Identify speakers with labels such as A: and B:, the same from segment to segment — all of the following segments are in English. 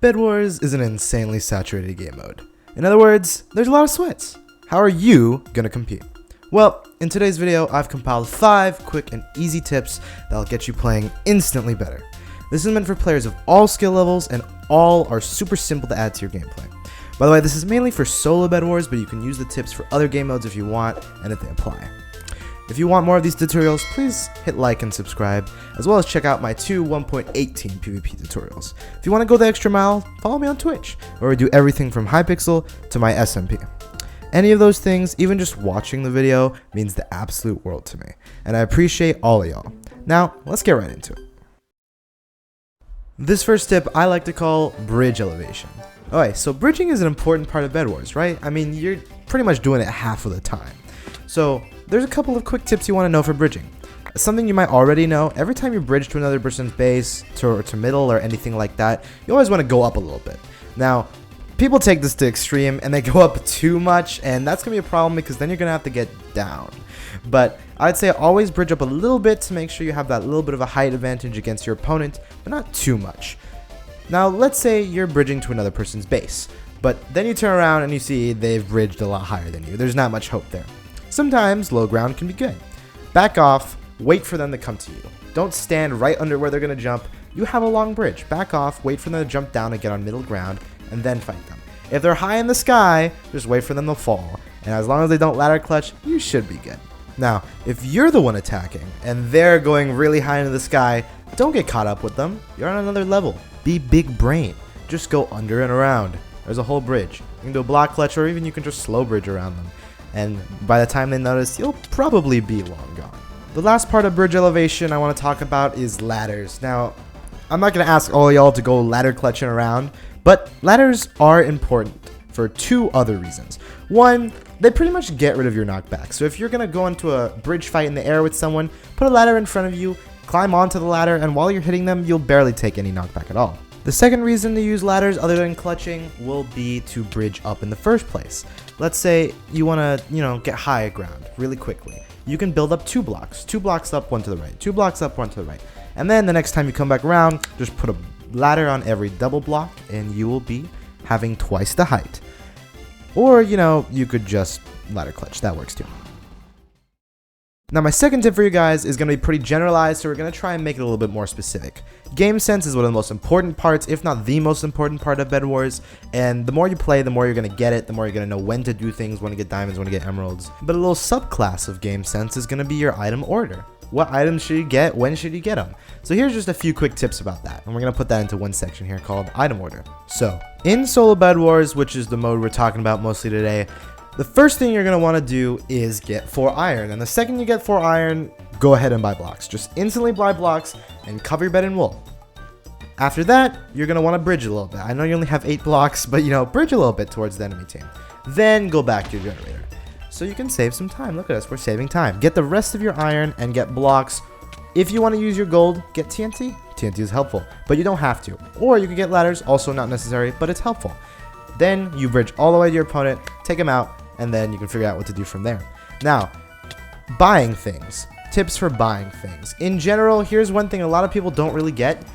A: Bedwars is an insanely saturated game mode. In other words, there's a lot of sweats. How are you gonna compete? Well, in today's video, I've compiled 5 quick and easy tips that'll get you playing instantly better. This is meant for players of all skill levels, and all are super simple to add to your gameplay. By the way, this is mainly for solo Bedwars, but you can use the tips for other game modes if you want, and if they apply. If you want more of these tutorials, please hit like and subscribe, as well as check out my 2 1.18 PvP tutorials. If you want to go the extra mile, follow me on Twitch, where we do everything from hypixel to my SMP. Any of those things, even just watching the video, means the absolute world to me, and I appreciate all of y'all. Now, let's get right into it. This first tip I like to call bridge elevation. Alright, so bridging is an important part of Bedwars, right? I mean, you're pretty much doing it half of the time. So, there's a couple of quick tips you want to know for bridging. Something you might already know, every time you bridge to another person's base, to middle, or anything like that, you always want to go up a little bit. Now, people take this to extreme, and they go up too much, and that's going to be a problem because then you're going to have to get down. But I'd say always bridge up a little bit to make sure you have that little bit of a height advantage against your opponent, but not too much. Now, let's say you're bridging to another person's base, but then you turn around and you see they've bridged a lot higher than you. There's not much hope there. Sometimes low ground can be good. Back off, wait for them to come to you. Don't stand right under where they're going to jump. You have a long bridge. Back off, wait for them to jump down and get on middle ground, and then fight them. If they're high in the sky, just wait for them to fall. And as long as they don't ladder clutch, you should be good. Now, if you're the one attacking, and they're going really high into the sky, don't get caught up with them. You're on another level. Be big brain. Just go under and around. There's a whole bridge. You can do a block clutch, or even you can just slow bridge around them. And by the time they notice, you'll probably be long gone. The last part of bridge elevation I want to talk about is ladders. Now, I'm not going to ask all y'all to go ladder clutching around, but ladders are important for 2 other reasons. One, they pretty much get rid of your knockback. So if you're going to go into a bridge fight in the air with someone, put a ladder in front of you, climb onto the ladder, and while you're hitting them, you'll barely take any knockback at all. The second reason to use ladders other than clutching will be to bridge up in the first place. Let's say you want to, get high ground really quickly. You can build up 2 blocks. 2 blocks up, 1 to the right. 2 blocks up, 1 to the right. And then the next time you come back around, just put a ladder on every double block and you will be having twice the height. Or, you could just ladder clutch. That works too. Now, my second tip for you guys is going to be pretty generalized, so we're going to try and make it a little bit more specific. Game sense is one of the most important parts, if not the most important part of Bedwars, and the more you play, the more you're going to get it, the more you're going to know when to do things, when to get diamonds, when to get emeralds. But a little subclass of game sense is going to be your item order. What items should you get? When should you get them? So here's just a few quick tips about that, and we're going to put that into one section here called item order. So, in solo Bedwars, which is the mode we're talking about mostly today, the first thing you're going to want to do is get 4 iron, and the second you get 4 iron, go ahead and buy blocks. Just instantly buy blocks and cover your bed in wool. After that, you're going to want to bridge a little bit. I know you only have 8 blocks, but bridge a little bit towards the enemy team. Then go back to your generator. So you can save some time. Look at us, we're saving time. Get the rest of your iron and get blocks. If you want to use your gold, get TNT. TNT is helpful, but you don't have to. Or you can get ladders, also not necessary, but it's helpful. Then you bridge all the way to your opponent, take him out, and then you can figure out what to do from there. Now, buying things. Tips for buying things. In general, here's one thing a lot of people don't really get.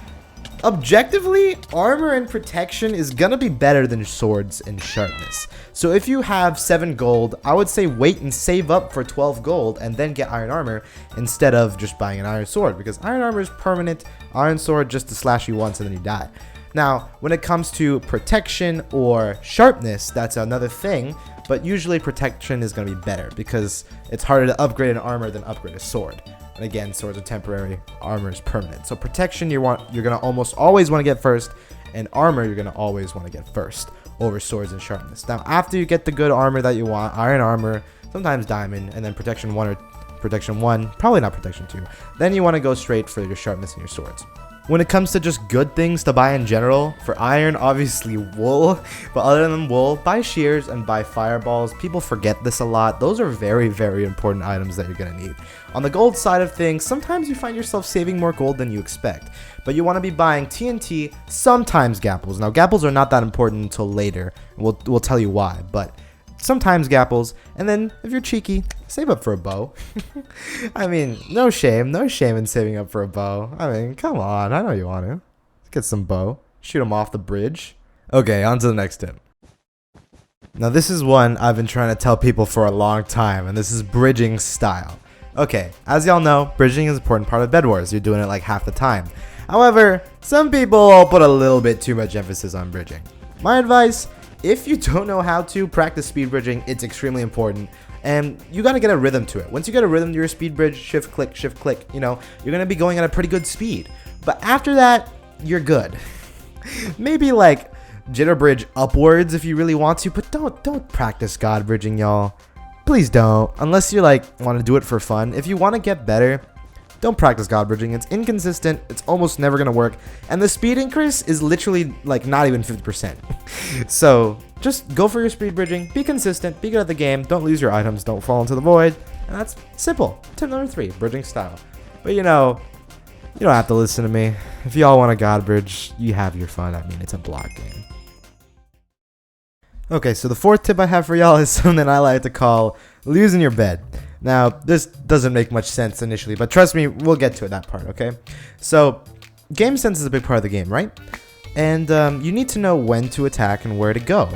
A: Objectively, armor and protection is gonna be better than swords and sharpness. So if you have 7 gold, I would say wait and save up for 12 gold and then get iron armor instead of just buying an iron sword, because iron armor is permanent, iron sword just to slash you once and then you die. Now, when it comes to protection or sharpness, that's another thing, but usually protection is going to be better because it's harder to upgrade an armor than upgrade a sword. And again, swords are temporary, armor is permanent. So protection you're going to almost always want to get first, and armor you're going to always want to get first over swords and sharpness. Now, after you get the good armor that you want, iron armor, sometimes diamond, and then protection 1 or protection 1, probably not protection 2, then you want to go straight for your sharpness and your swords. When it comes to just good things to buy in general, for iron, obviously wool, but other than wool, buy shears and buy fireballs. People forget this a lot. Those are very, very important items that you're going to need. On the gold side of things, sometimes you find yourself saving more gold than you expect, but you want to be buying TNT, sometimes gapples. Now, gapples are not that important until later, and we'll tell you why, but sometimes gapples, and then if you're cheeky, save up for a bow. I mean, no shame in saving up for a bow. I mean, come on, I know you want to. Let's get some bow. shoot them off the bridge. Okay, on to the next tip. Now this is one I've been trying to tell people for a long time, and this is bridging style. Okay, as y'all know, bridging is an important part of Bedwars. You're doing it like half the time. However, some people put a little bit too much emphasis on bridging. My advice, if you don't know how to practice speed bridging, it's extremely important. And you gotta get a rhythm to it. Once you get a rhythm to your speed bridge, shift click, you know, you're gonna be going at a pretty good speed. But after that, you're good. Maybe like jitter bridge upwards if you really want to, but don't practice god bridging, y'all. Please don't, unless you like want to do it for fun. If you want to get better, don't practice god bridging. It's inconsistent, it's almost never gonna work, and the speed increase is literally like not even 50%. So just go for your speed bridging, be consistent, be good at the game, don't lose your items, don't fall into the void, and that's simple. Tip number 3, bridging style. But you know, you don't have to listen to me. If y'all want a god bridge, you have your fun. I mean, it's a block game. Okay, so the 4th tip I have for y'all is something I like to call losing your bed. Now, this doesn't make much sense initially, but trust me, we'll get to that part, okay? So, game sense is a big part of the game, right? And you need to know when to attack and where to go.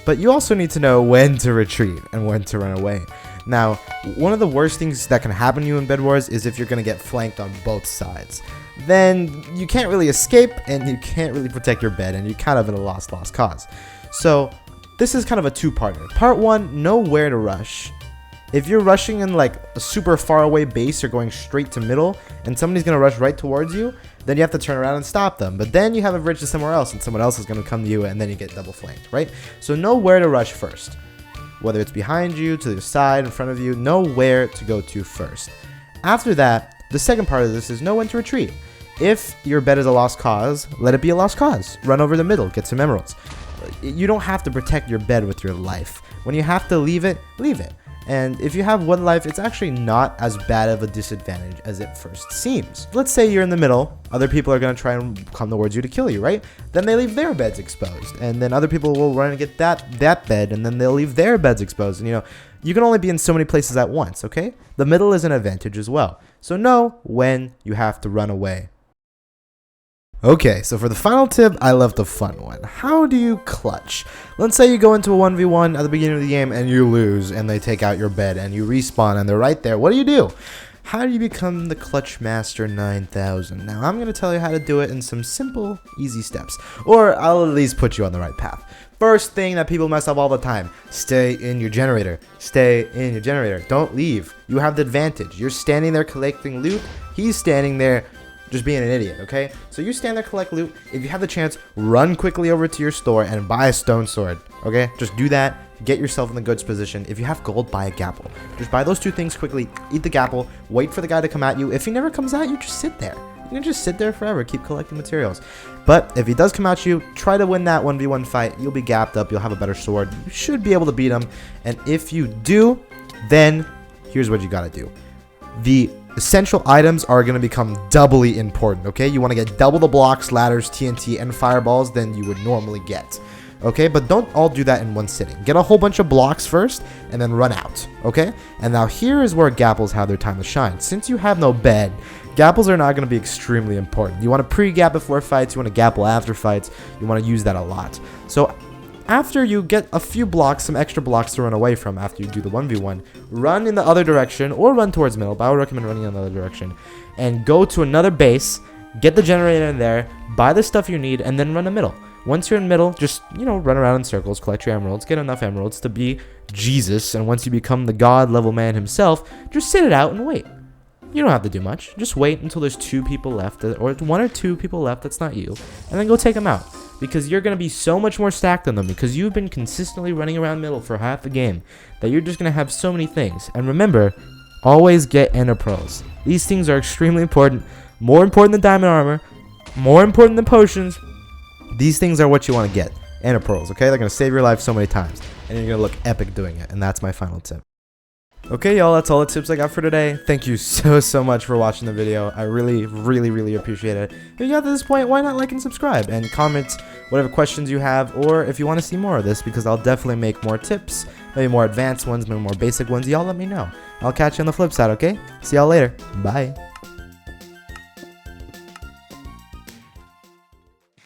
A: But you also need to know when to retreat and when to run away. Now, one of the worst things that can happen to you in Bedwars is if you're going to get flanked on both sides. Then you can't really escape and you can't really protect your bed and you're kind of in a lost cause. So, this is kind of a two-parter. Part 1, know where to rush. If you're rushing in like a super far away base, you're going straight to middle, and somebody's going to rush right towards you, then you have to turn around and stop them. But then you have a bridge to somewhere else, and someone else is going to come to you, and then you get double flanked, right? So know where to rush first. Whether it's behind you, to the side, in front of you, know where to go to first. After that, the second part of this is know when to retreat. If your bed is a lost cause, let it be a lost cause. Run over the middle, get some emeralds. You don't have to protect your bed with your life. When you have to leave it, leave it. And if you have one life, it's actually not as bad of a disadvantage as it first seems. Let's say you're in the middle, other people are going to try and come towards you to kill you, right? Then they leave their beds exposed, and then other people will run and get that bed, and then they'll leave their beds exposed. And you know, you can only be in so many places at once, okay? The middle is an advantage as well. So know when you have to run away. Okay, so for the final tip, I love the fun one. How do you clutch? Let's say you go into a 1v1 at the beginning of the game and you lose and they take out your bed and you respawn and they're right there. What do? How do you become the Clutch Master 9000? Now, I'm going to tell you how to do it in some simple, easy steps. Or I'll at least put you on the right path. First thing that people mess up all the time, stay in your generator. Stay in your generator. Don't leave. You have the advantage. You're standing there collecting loot. He's standing there just being an idiot, okay? So you stand there, collect loot. If you have the chance, run quickly over to your store and buy a stone sword, okay? Just do that. Get yourself in the goods position. If you have gold, buy a gapple. Just buy those two things quickly. Eat the gapple. Wait for the guy to come at you. If he never comes at you, just sit there. You can just sit there forever. Keep collecting materials. But if he does come at you, try to win that 1v1 fight. You'll be gapped up. You'll have a better sword. You should be able to beat him. And if you do, then here's what you gotta do. The essential items are going to become doubly important, okay? You want to get double the blocks, ladders, TNT, and fireballs than you would normally get, okay? But don't all do that in one sitting. Get a whole bunch of blocks first, and then run out, okay? And now here is where gapples have their time to shine. Since you have no bed, gapples are not going to be extremely important. You want to pre-gap before fights, you want to gapple after fights, you want to use that a lot. So after you get a few blocks, some extra blocks to run away from after you do the 1v1, run in the other direction or run towards middle, but I would recommend running in the other direction, and go to another base, get the generator in there, buy the stuff you need, and then run the middle. Once you're in middle, just, you know, run around in circles, collect your emeralds, get enough emeralds to be Jesus, and once you become the god level man himself, just sit it out and wait. You don't have to do much. Just wait until there's 2 people left, or 1 or 2 people left that's not you, and then go take them out. Because you're going to be so much more stacked than them because you've been consistently running around middle for half the game that you're just going to have so many things. And remember, always get ender pearls. These things are extremely important. More important than diamond armor. More important than potions. These things are what you want to get. Ender pearls, okay? They're going to save your life so many times. And you're going to look epic doing it. And that's my final tip. Okay, y'all, that's all the tips I got for today. Thank you so much for watching the video. I really appreciate it. If you got to this point, why not like and subscribe and comment whatever questions you have, or if you want to see more of this, because I'll definitely make more tips, maybe more advanced ones, maybe more basic ones. Y'all let me know. I'll catch you on the flip side, okay? See y'all later. Bye.